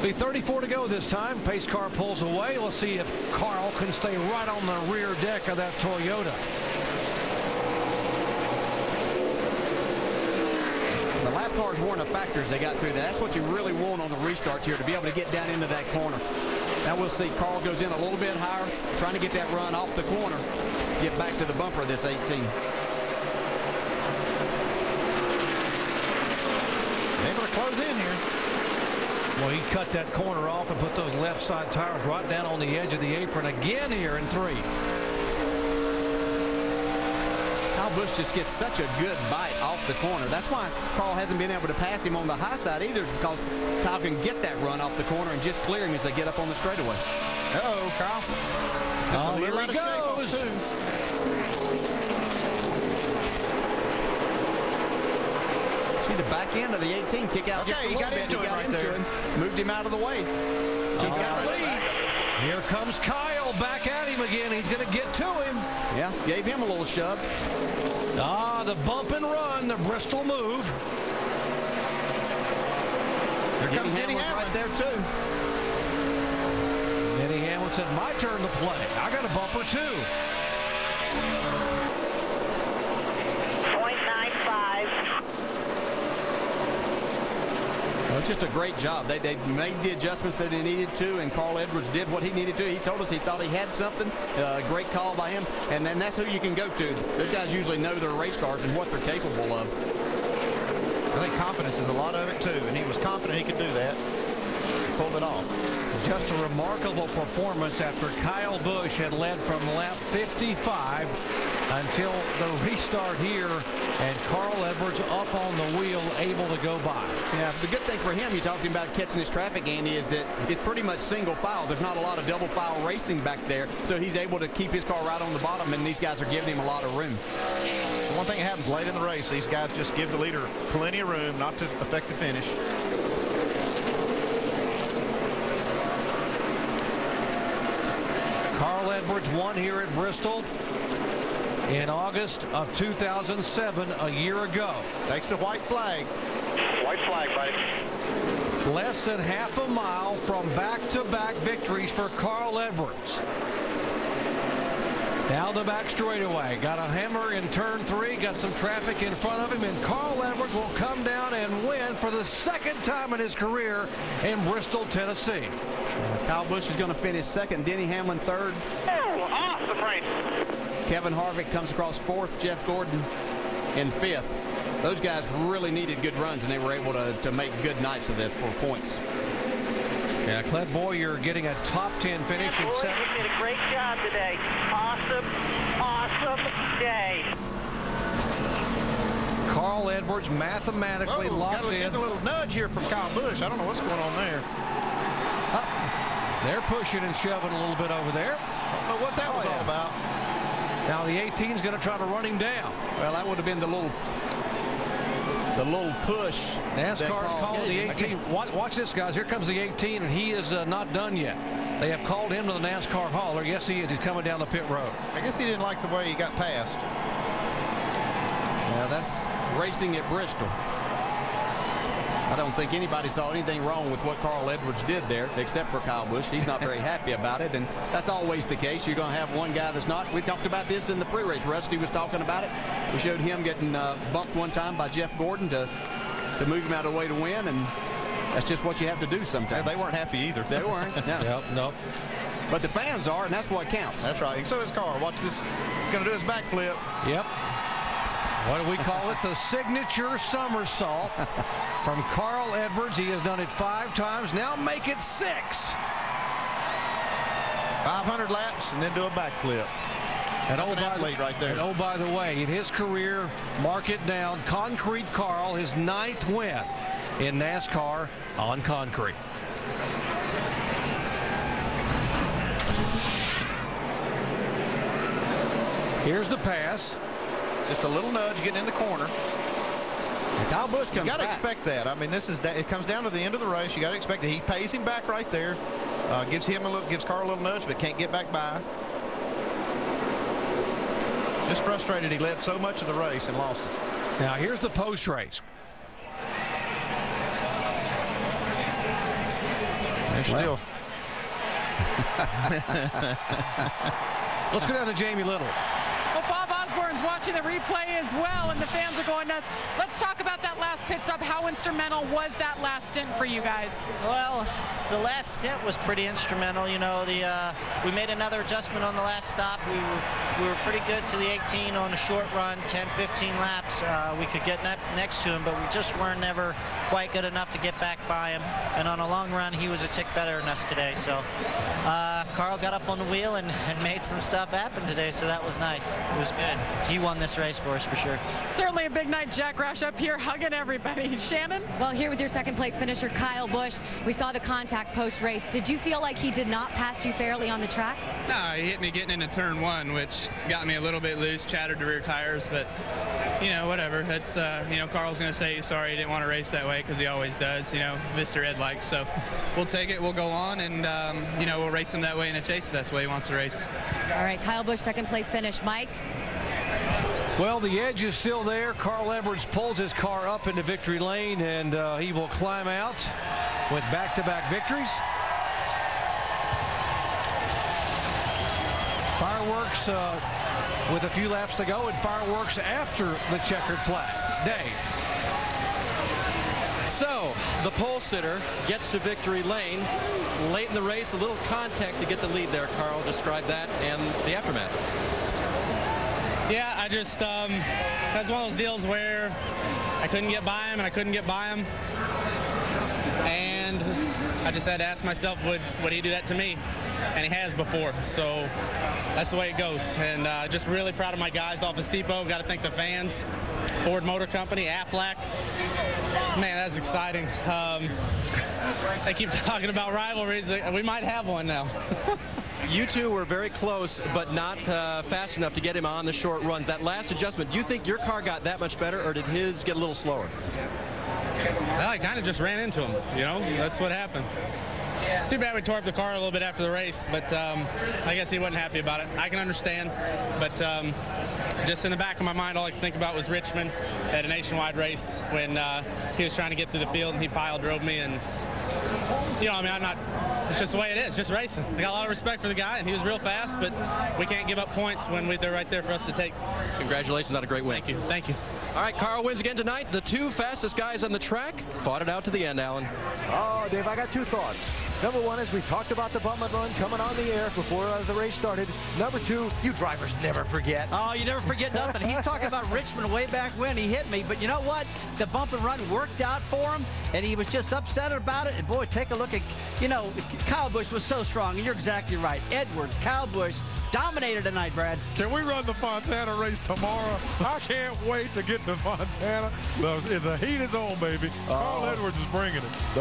Be 34 to go this time. Pace car pulls away. Let's see if Carl can stay right on the rear deck of that Toyota. The lap cars weren't a factor as they got through that. That's what you really want on the restarts here, to be able to get down into that corner. Now we'll see Carl goes in a little bit higher, trying to get that run off the corner, get back to the bumper of this 18. Able to close in here. Well, he cut that corner off and put those left side tires right down on the edge of the apron again here in 3. Busch just gets such a good bite off the corner. That's why Carl hasn't been able to pass him on the high side either, is because Kyle can get that run off the corner and just clear him as they get up on the straightaway. Uh-oh, Kyle. Just a little out of shape off too. See the back end of the 18 kick out just a little bit. He got into him, moved him out of the way. So he's got the lead. Here comes Kyle back at him again. He's going to get to him. Yeah, gave him a little shove. The bump and run, the Bristol move. Here comes Denny Hamlin right there too. Denny Hamlin said, my turn to play. I got a bumper too. 0.95. Well, it's just a great job. They made the adjustments that they needed to, and Carl Edwards did what he needed to. He told us he thought he had something. Great call by him. And then that's who you can go to. Those guys usually know their race cars and what they're capable of. I think confidence is a lot of it too, and he was confident he could do that. He pulled it off. Just a remarkable performance after Kyle Busch had led from lap 55 until the restart here, and Carl Edwards up on the wheel, able to go by. Yeah, the good thing for him, you talking about catching his traffic, Andy, is that it's pretty much single file. There's not a lot of double file racing back there, so he's able to keep his car right on the bottom, and these guys are giving him a lot of room. The one thing that happens late in the race, these guys just give the leader plenty of room not to affect the finish. Carl Edwards won here at Bristol in August of 2007, a year ago. Takes the white flag. White flag, buddy. Less than half a mile from back-to-back victories for Carl Edwards. Down the back straightaway. Got a hammer in turn 3. Got some traffic in front of him. And Carl Edwards will come down and win for the second time in his career in Bristol, Tennessee. Kyle Busch is going to finish second. Denny Hamlin third. Oh, awesome race. Kevin Harvick comes across fourth. Jeff Gordon in fifth. Those guys really needed good runs, and they were able to make good nights of that for points. Yeah, Clint Boyer getting a top 10 finish in 7th. You did a great job today. Awesome, awesome day. Carl Edwards mathematically locked in. Getting a little nudge here from Kyle Busch. I don't know what's going on there. They're pushing and shoving a little bit over there. I don't know what that was all about. Now the 18 is going to try to run him down. Well, that would have been the little push. NASCAR's calling the 18. Watch this, guys. Here comes the 18, and he is not done yet. They have called him to the NASCAR hauler. Yes, he is. He's coming down the pit road. I guess he didn't like the way he got passed. Yeah, that's racing at Bristol. I don't think anybody saw anything wrong with what Carl Edwards did there, except for Kyle Busch. He's not very happy about it, and that's always the case. You're going to have one guy that's not. We talked about this in the pre-race. Rusty was talking about it. We showed him getting bumped one time by Jeff Gordon to move him out of the way to win, and that's just what you have to do sometimes. They weren't happy either. They weren't. No. Yep, nope. But the fans are, and that's what counts. That's right. And so is Carl. Watch this. He's going to do his backflip. Yep. What do we call it? The signature somersault from Carl Edwards. He has done it 5 times. Now make it 6. 500 laps and then do a backflip. And That's an athlete right there. And oh, by the way, in his career, mark it down, Concrete Carl, his 9th win in NASCAR on concrete. Here's the pass. Just a little nudge getting in the corner. Kyle Busch comes back. You got to expect that. I mean, it comes down to the end of the race. You got to expect it. He pays him back right there. Gives Carl a little nudge, but can't get back by. Just frustrated. He led so much of the race and lost it. Now here's the post race. They're still. Let's go down to Jamie Little. Well, Bob Osborne's watching the replay as well, and the fans are going nuts. Let's talk about that last pit stop. How instrumental was that last stint for you guys? Well, the last stint was pretty instrumental. You know, we made another adjustment on the last stop. We were pretty good to the 18 on the short run, 10, 15 laps. We could get next to him, but we just weren't never quite good enough to get back by him. And on a long run, he was a tick better than us today. So Carl got up on the wheel and made some stuff happen today, so that was nice. It was good. He won this race for us for sure. Certainly a big night. Jack Roush up here hugging everybody. Shannon? Well, here with your second place finisher, Kyle Busch, we saw the contact post-race. Did you feel like he did not pass you fairly on the track? No, he hit me getting into turn 1, which got me a little bit loose, chattered the rear tires, but, you know, whatever. That's, you know, Carl's going to say sorry he didn't want to race that way because he always does, you know, Mr. Ed-like. So we'll take it, we'll go on, and, you know, we'll race him that way in a chase if that's the way he wants to race. All right, Kyle Busch, second place finish. Mike? Well, the edge is still there. Carl Edwards pulls his car up into victory lane, and he will climb out with back-to-back victories. Fireworks with a few laps to go, and fireworks after the checkered flag. Dave. So the pole sitter gets to victory lane late in the race. A little contact to get the lead there. Carl, describe that and the aftermath. Yeah, I just, that's one of those deals where I couldn't get by him and I couldn't get by him. And I just had to ask myself, would he do that to me? And he has before, so that's the way it goes. And just really proud of my guys off of Steepo. Got to thank the fans, Ford Motor Company, Aflac. Man, that's exciting. They keep talking about rivalries. We might have one now. You two were very close, but not fast enough to get him on the short runs. That last adjustment, do you think your car got that much better, or did his get a little slower? Well, I kind of just ran into him, you know? That's what happened. It's too bad we tore up the car a little bit after the race, but I guess he wasn't happy about it. I can understand, but just in the back of my mind, all I could think about was Richmond at a nationwide race when he was trying to get through the field and he pile drove me, and you know, I mean, it's just the way it is, just racing. I got a lot of respect for the guy, and he was real fast, but we can't give up points when they're right there for us to take. Congratulations on a great win. Thank you. Thank you. All right, Carl wins again tonight. The two fastest guys on the track fought it out to the end, Alan. Oh, Dave, I got two thoughts. Number one is we talked about the bump and run coming on the air before the race started. Number two, you drivers never forget. Oh, you never forget nothing. He's talking about Richmond way back when he hit me, but you know what? The bump and run worked out for him, and he was just upset about it. And boy, take a look at, you know, Kyle Busch was so strong, and you're exactly right. Edwards, Kyle Busch dominated tonight, Brad. Can we run the Fontana race tomorrow? I can't wait to get to Fontana. The heat is on, baby. Carl Edwards is bringing it.